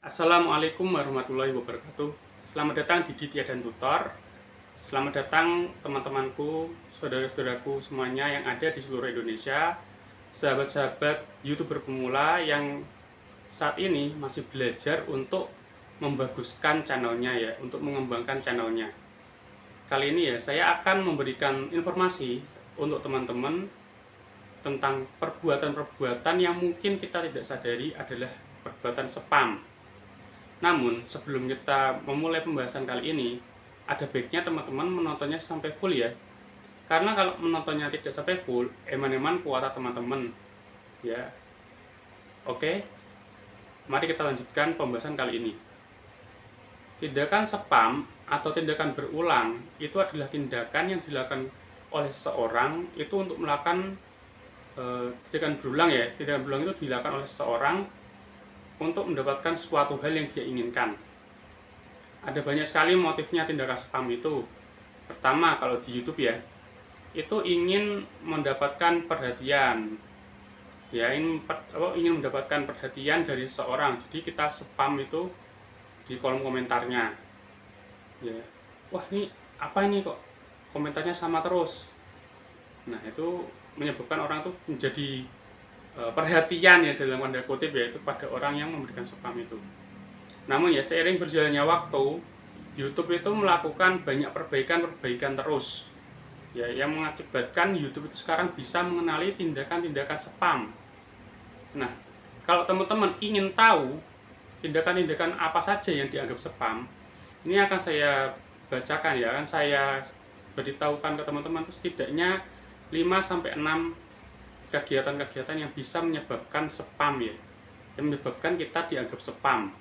Assalamualaikum warahmatullahi wabarakatuh. Selamat datang di Ditya dan Tutor. Selamat datang teman-temanku, saudara-saudaraku semuanya yang ada di seluruh Indonesia, sahabat-sahabat YouTuber pemula yang saat ini masih belajar untuk membaguskan channelnya ya, untuk mengembangkan channelnya. Kali ini ya saya akan memberikan informasi untuk teman-teman tentang perbuatan-perbuatan yang mungkin kita tidak sadari adalah perbuatan spam. Namun, sebelum kita memulai pembahasan kali ini, ada baiknya teman-teman menontonnya sampai full ya. Karena kalau menontonnya tidak sampai full, eman-eman kuota teman-teman. Ya. Oke. Mari kita lanjutkan pembahasan kali ini. Tindakan spam atau tindakan berulang itu adalah tindakan yang dilakukan oleh seseorang itu untuk melakukan tindakan berulang ya. Tindakan berulang itu dilakukan oleh seseorang untuk mendapatkan suatu hal yang dia inginkan. Ada banyak sekali motifnya tindakan spam itu. Pertama, kalau di YouTube ya, itu ingin mendapatkan perhatian. Ya, ingin mendapatkan perhatian dari seorang. Jadi kita spam itu di kolom komentarnya. Ya. Wah, ini apa ini kok komentarnya sama terus. Nah, itu menyebabkan orang tuh menjadi perhatian ya dalam tanda kutip yaitu pada orang yang memberikan spam itu. Namun ya seiring berjalannya waktu, YouTube itu melakukan banyak perbaikan terus ya yang mengakibatkan YouTube itu sekarang bisa mengenali tindakan-tindakan spam. Nah, kalau teman-teman ingin tahu tindakan-tindakan apa saja yang dianggap spam, ini akan saya bacakan ya, akan saya beritahukan ke teman-teman itu setidaknya 5-6 kegiatan-kegiatan yang bisa menyebabkan spam ya, yang menyebabkan kita dianggap spam.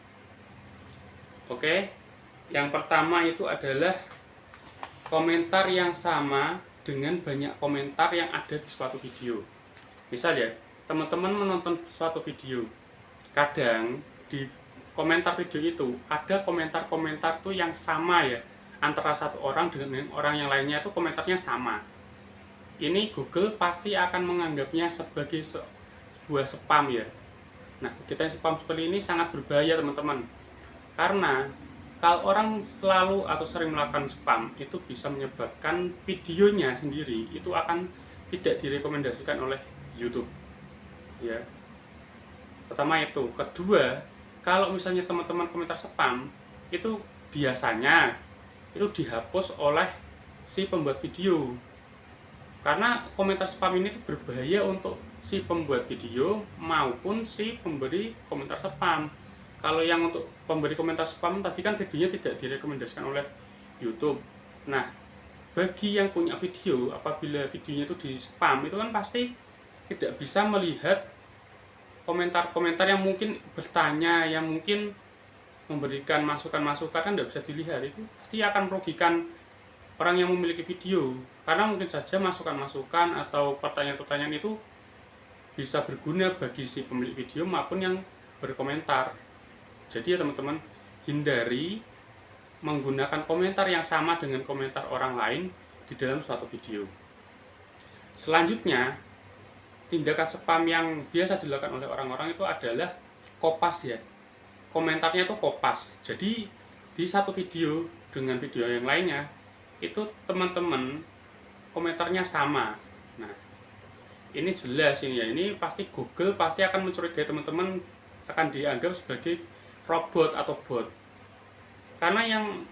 Oke, yang pertama itu adalah komentar yang sama dengan banyak komentar yang ada di suatu video. Misal ya, teman-teman menonton suatu video, kadang di komentar video itu ada komentar-komentar tuh yang sama ya, antara satu orang dengan orang yang lainnya itu komentarnya sama. Ini Google pasti akan menganggapnya sebagai sebuah spam ya. Nah, kegiatan spam seperti ini sangat berbahaya teman-teman. Karena kalau orang selalu atau sering melakukan spam, itu bisa menyebabkan videonya sendiri itu akan tidak direkomendasikan oleh YouTube. Ya. Pertama itu. Kedua, kalau misalnya teman-teman komentar spam, itu biasanya itu dihapus oleh si pembuat video. Karena komentar spam ini tuh berbahaya untuk si pembuat video maupun si pemberi komentar spam. Kalau yang untuk pemberi komentar spam tadi kan videonya tidak direkomendasikan oleh YouTube. Nah, bagi yang punya video, apabila videonya itu di spam, itu kan pasti tidak bisa melihat komentar-komentar yang mungkin bertanya, yang mungkin memberikan masukan-masukan kan tidak bisa dilihat. Itu pasti akan merugikan orang yang memiliki video, karena mungkin saja masukan-masukan atau pertanyaan-pertanyaan itu bisa berguna bagi si pemilik video maupun yang berkomentar. Jadi ya teman-teman, hindari menggunakan komentar yang sama dengan komentar orang lain di dalam suatu video. Selanjutnya, tindakan spam yang biasa dilakukan oleh orang-orang itu adalah kopas ya. Komentarnya itu kopas. Jadi di satu video dengan video yang lainnya itu teman-teman komentarnya sama. Nah, ini jelas ini ya, ini pasti Google pasti akan mencurigai teman-teman akan dianggap sebagai robot atau bot. Karena yang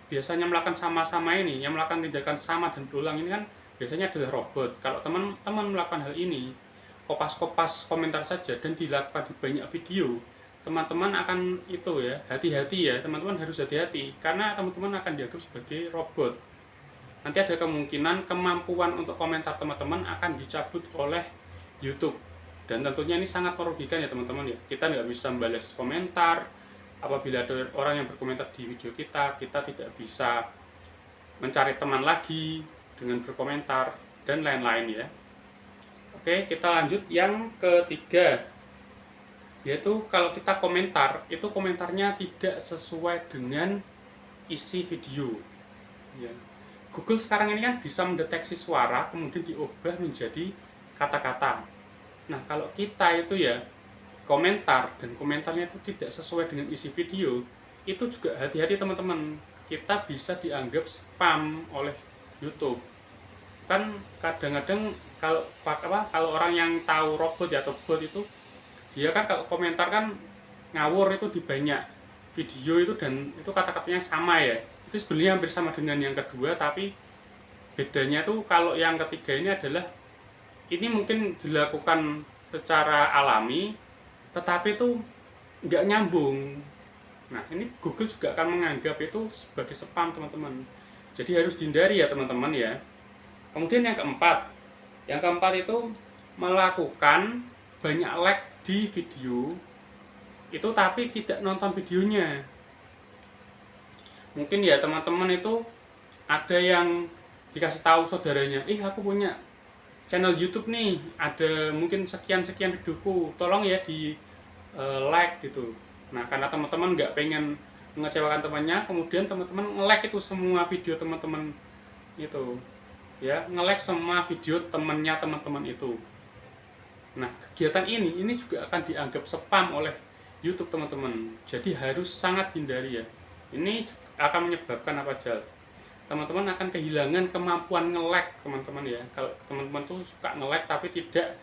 biasanya melakukan sama-sama ini, yang melakukan tindakan sama dan berulang ini kan biasanya adalah robot. Kalau teman-teman melakukan hal ini, kopas-kopas komentar saja dan dilakukan di banyak video, teman-teman akan itu ya, hati-hati ya, teman-teman harus hati-hati karena teman-teman akan dianggap sebagai robot. Nanti ada kemungkinan kemampuan untuk komentar teman-teman akan dicabut oleh YouTube, dan tentunya ini sangat merugikan ya teman-teman ya. Kita nggak bisa membalas komentar apabila ada orang yang berkomentar di video kita tidak bisa mencari teman lagi dengan berkomentar dan lain-lain ya. Oke, kita lanjut yang ketiga, yaitu kalau kita komentar, itu komentarnya tidak sesuai dengan isi video ya. Google sekarang ini kan bisa mendeteksi suara kemudian diubah menjadi kata-kata. Nah, kalau kita itu ya komentar dan komentarnya itu tidak sesuai dengan isi video, itu juga hati-hati teman-teman, kita bisa dianggap spam oleh YouTube. Kan kadang-kadang kalau orang yang tahu robot ya atau bot itu, dia kan kalau komentar kan ngawur itu di banyak video itu, dan itu kata-katanya sama ya, itu sebenarnya hampir sama dengan yang kedua, tapi bedanya tuh kalau yang ketiga ini adalah ini mungkin dilakukan secara alami tetapi itu nggak nyambung. Nah, ini Google juga akan menganggap itu sebagai spam teman-teman, jadi harus dihindari ya teman-teman ya. Kemudian yang keempat itu melakukan banyak like di video itu tapi tidak nonton videonya. Mungkin ya teman-teman itu ada yang dikasih tahu saudaranya, aku punya channel YouTube nih, ada mungkin sekian-sekian videoku, tolong ya di like gitu. Nah, karena teman-teman nggak pengen mengecewakan temannya, kemudian teman-teman nge-like itu semua video teman-teman itu, ya, nge-like semua video temannya teman-teman itu. Nah, kegiatan ini juga akan dianggap spam oleh YouTube teman-teman, jadi harus sangat hindari ya. Ini akan menyebabkan apa aja? Teman-teman akan kehilangan kemampuan nge-like teman-teman ya. Kalau teman-teman tuh suka nge-like tapi tidak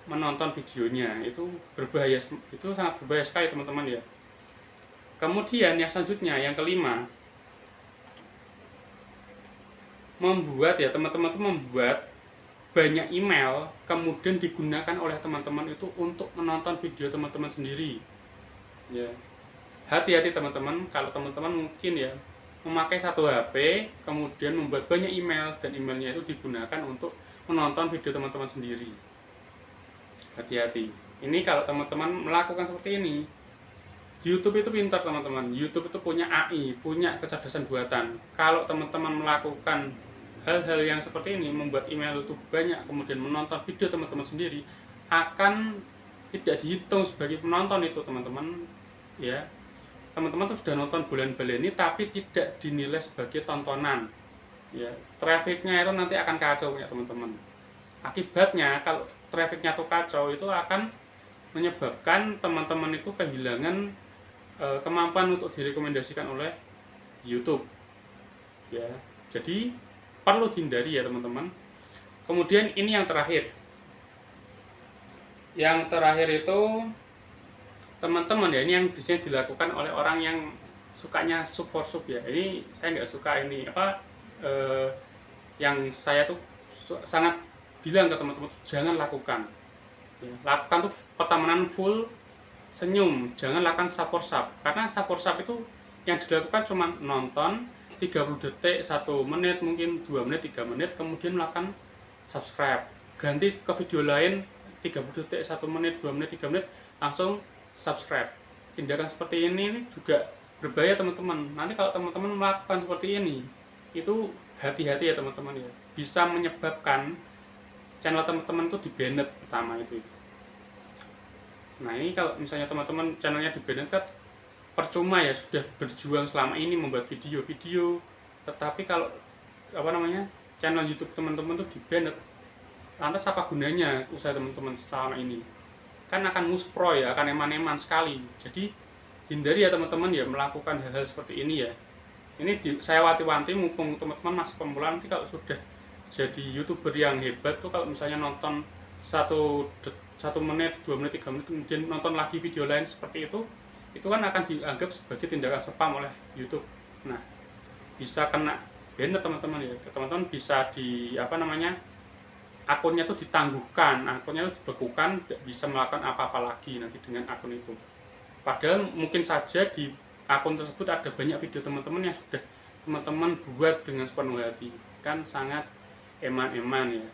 menonton videonya, itu berbahaya, itu sangat berbahaya sekali teman-teman ya. Kemudian yang selanjutnya, yang kelima, teman-teman tuh membuat banyak email kemudian digunakan oleh teman-teman itu untuk menonton video teman-teman sendiri ya. Hati-hati teman-teman, kalau teman-teman mungkin ya memakai satu HP kemudian membuat banyak email dan emailnya itu digunakan untuk menonton video teman-teman sendiri. Hati-hati, ini kalau teman-teman melakukan seperti ini. YouTube itu pintar teman-teman, YouTube itu punya AI, punya kecerdasan buatan. Kalau teman-teman melakukan hal-hal yang seperti ini, membuat email itu banyak kemudian menonton video teman-teman sendiri, akan tidak dihitung sebagai penonton itu teman-teman ya. Teman-teman tuh sudah nonton bulan baleni tapi tidak dinilai sebagai tontonan ya. Trafficnya itu nanti akan kacau ya teman-teman. Akibatnya kalau trafficnya tuh kacau, itu akan menyebabkan teman-teman itu kehilangan kemampuan untuk direkomendasikan oleh YouTube ya. Jadi perlu dihindari ya teman-teman. Kemudian ini yang terakhir itu teman-teman ya, ini yang biasanya dilakukan oleh orang yang sukanya sub for sub ya. Ini saya nggak suka ini yang saya tuh sangat bilang ke teman-teman, jangan lakukan ya. Lakukan tuh pertemanan full senyum, jangan lakukan sub for sub, karena sub for sub itu yang dilakukan cuma nonton 30 detik, 1 menit, mungkin 2 menit, 3 menit, kemudian melakukan subscribe, ganti ke video lain 30 detik, 1 menit, 2 menit, 3 menit, langsung subscribe. Tindakan seperti ini juga berbahaya teman-teman. Nanti kalau teman-teman melakukan seperti ini, itu hati-hati ya teman-teman ya, bisa menyebabkan channel teman-teman tuh di-banned sama itu. Nah, ini kalau misalnya teman-teman channelnya di-banned kan percuma ya, sudah berjuang selama ini membuat video-video, tetapi kalau channel YouTube teman-teman tuh di-banned, lantas apa gunanya usaha teman-teman selama ini? Kan akan muspro ya, akan eman-eman sekali. Jadi hindari ya teman-teman ya melakukan hal-hal seperti ini ya. Ini saya wanti-wanti, mumpung teman-teman masih pemula, nanti kalau sudah jadi YouTuber yang hebat tuh, kalau misalnya nonton 1 menit, 2 menit, 3 menit, kemudian nonton lagi video lain seperti itu kan akan dianggap sebagai tindakan spam oleh YouTube. Nah, bisa kena banned teman-teman ya. Teman-teman bisa akunnya tuh ditangguhkan, akunnya tuh dibekukan, tidak bisa melakukan apa-apa lagi nanti dengan akun itu. Padahal mungkin saja di akun tersebut ada banyak video teman-teman yang sudah teman-teman buat dengan sepenuh hati, kan sangat eman-eman ya.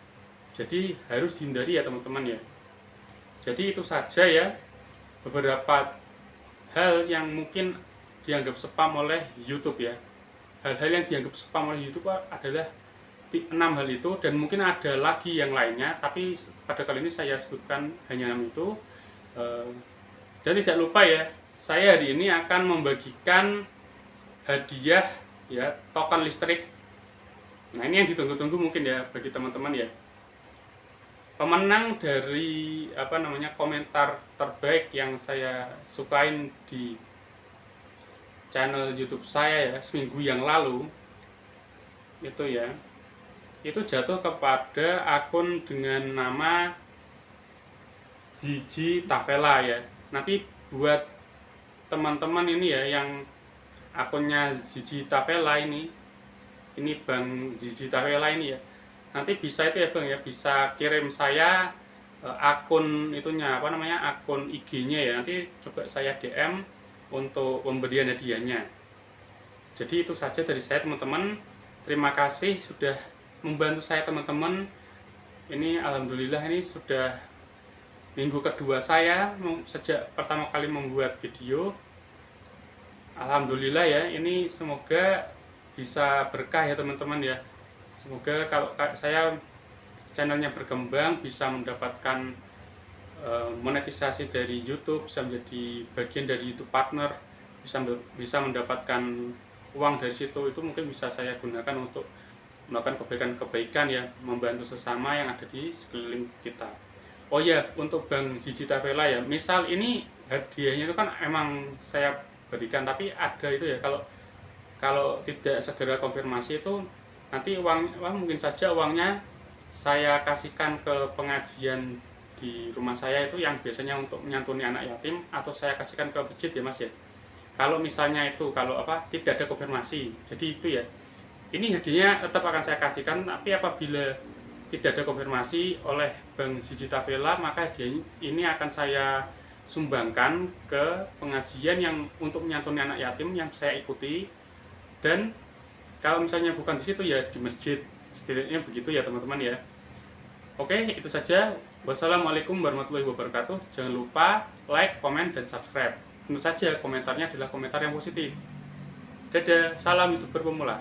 Jadi harus dihindari ya teman-teman ya. Jadi itu saja ya beberapa hal yang mungkin dianggap spam oleh YouTube ya. Hal-hal yang dianggap spam oleh YouTube adalah 6 hal itu, dan mungkin ada lagi yang lainnya, tapi pada kali ini saya sebutkan hanya 6 itu. Dan tidak lupa ya, saya hari ini akan membagikan hadiah ya, token listrik. Nah, ini yang ditunggu-tunggu mungkin ya bagi teman-teman ya. pemenang dari komentar terbaik yang saya sukain di channel YouTube saya ya seminggu yang lalu itu jatuh kepada akun dengan nama Zizi Tavela ya. Nanti buat teman-teman ini ya yang akunnya Zizi Tavela ini Bang Zizi Tavela ini ya, nanti bisa itu ya Bang ya, bisa kirim saya akun akun IG-nya ya, nanti coba saya DM untuk pemberian hadiahnya. Jadi itu saja dari saya teman-teman, terima kasih sudah membantu saya teman-teman. Ini alhamdulillah ini sudah minggu kedua saya sejak pertama kali membuat video. Alhamdulillah ya, ini semoga bisa berkah ya teman-teman ya. Semoga kalau saya channelnya berkembang bisa mendapatkan monetisasi dari YouTube, bisa menjadi bagian dari YouTube partner, bisa mendapatkan uang dari situ. Itu mungkin bisa saya gunakan untuk melakukan kebaikan-kebaikan ya, membantu sesama yang ada di sekeliling kita. Oh ya, untuk Bang Zizi Tavela ya, misal ini hadiahnya itu kan emang saya berikan, tapi ada itu ya, kalau tidak segera konfirmasi itu nanti mungkin saja uangnya saya kasihkan ke pengajian di rumah saya itu yang biasanya untuk menyantuni anak yatim, atau saya kasihkan ke masjid ya Mas ya. Kalau misalnya itu tidak ada konfirmasi, jadi itu ya, ini hadiahnya tetap akan saya kasihkan, tapi apabila tidak ada konfirmasi oleh Bang Zizi Tavela, maka hadiah ini akan saya sumbangkan ke pengajian yang untuk menyantuni anak yatim yang saya ikuti. Dan kalau misalnya bukan di situ ya di masjid, setidaknya begitu ya teman-teman ya. Oke, itu saja. Wassalamualaikum warahmatullahi wabarakatuh. Jangan lupa like, komen, dan subscribe. Tentu saja komentarnya adalah komentar yang positif. Dadah, salam YouTuber pemula.